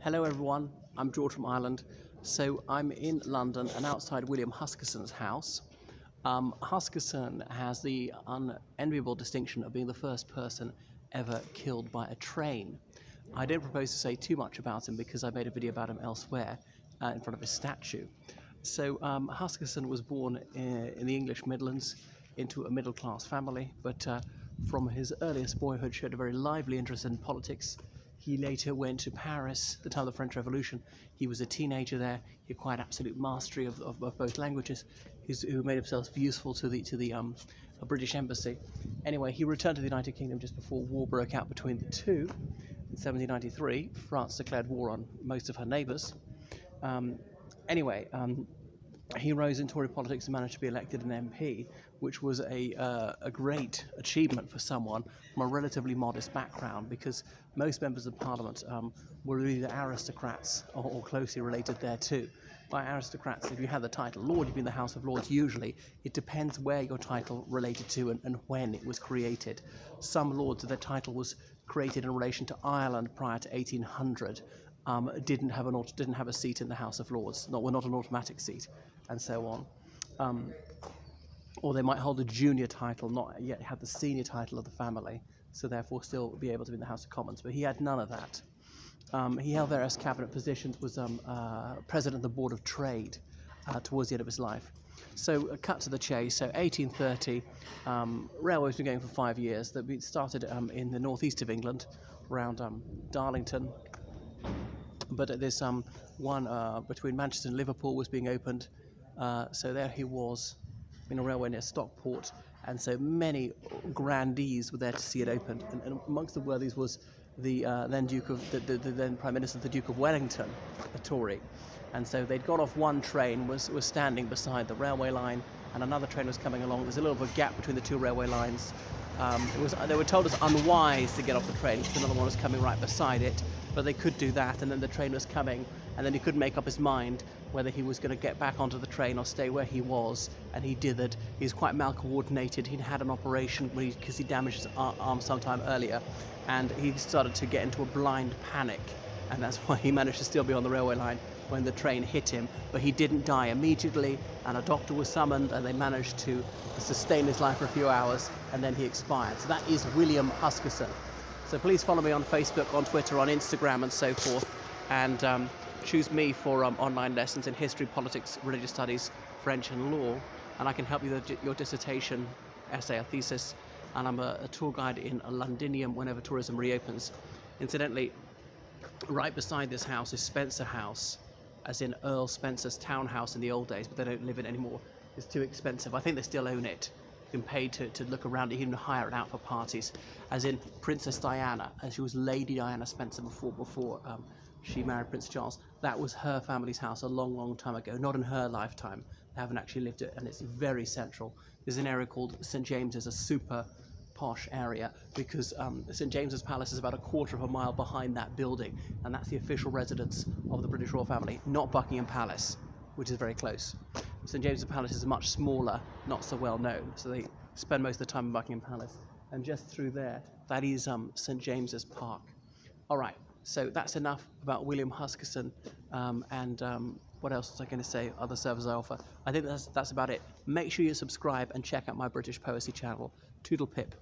Hello everyone, I'm George from Ireland. So I'm in London and outside William Huskisson's house. Huskisson has the unenviable distinction of being the first person ever killed by a train. I don't propose to say too much about him because I made a video about him elsewhere in front of his statue. So Huskisson was born in the English Midlands into a middle-class family, but from his earliest boyhood showed a very lively interest in politics. He later went to Paris at the time of the French Revolution. He was a teenager there. He acquired absolute mastery of both languages. Who made himself useful to the British embassy. Anyway, he returned to the United Kingdom just before war broke out between the two. In 1793, France declared war on most of her neighbours. He rose in Tory politics and managed to be elected an MP, which was a great achievement for someone from a relatively modest background, because most members of Parliament were either aristocrats or closely related thereto. By aristocrats, if you had the title Lord, you'd be in the House of Lords usually. It depends where your title related to and when it was created. Some lords, their title was created in relation to Ireland prior to 1800. Didn't have a seat in the House of Lords, were not an automatic seat, and so on. Or they might hold a junior title, not yet have the senior title of the family, so therefore still be able to be in the House of Commons. But he had none of that. He held various cabinet positions, was president of the Board of Trade towards the end of his life. So cut to the chase. So 1830, railways been going for 5 years. That started in the northeast of England, around Darlington. But there's one between Manchester and Liverpool was being opened. So there he was in a railway near Stockport, and so many grandees were there to see it opened. And amongst the worthies was the then Prime Minister, the Duke of Wellington, a Tory. And so they'd got off one train, was standing beside the railway line, and another train was coming along. There's a little bit of a gap between the two railway lines. They were told it's unwise to get off the train because another one was coming right beside it, but they could do that, and then the train was coming, and then he couldn't make up his mind whether he was going to get back onto the train or stay where he was, and he dithered. He's quite mal-coordinated. He'd had an operation because he damaged his arm sometime earlier, and he started to get into a blind panic, and that's why he managed to still be on the railway line when the train hit him. But he didn't die immediately, and a doctor was summoned, and they managed to sustain his life for a few hours, and then he expired. So that is William Huskisson. So please follow me on Facebook, on Twitter, on Instagram, and so forth, and choose me for online lessons in history, politics, religious studies, French and law, and I can help you with your dissertation, essay or thesis, and I'm a tour guide in Londinium whenever tourism reopens. Incidentally, right beside this house is Spencer House, as in Earl Spencer's townhouse in the old days, but they don't live in it anymore. It's too expensive. I think they still own it. You can pay to look around it, even hire it out for parties, as in Princess Diana, as she was Lady Diana Spencer before she married Prince Charles. That was her family's house a long, long time ago, not in her lifetime. They haven't actually lived it, and it's very central. There's an area called St. James's, a super posh area, because St. James's Palace is about a quarter of a mile behind that building, and that's the official residence of the British royal family, not Buckingham Palace, which is very close. St. James's Palace is much smaller, not so well known, so they spend most of the time in Buckingham Palace. And just through there, that is St. James's Park. All right, so that's enough about William Huskisson, and what else was I going to say? Other services I offer. I think that's about it. Make sure you subscribe and check out my British Poesy channel. Toodle pip.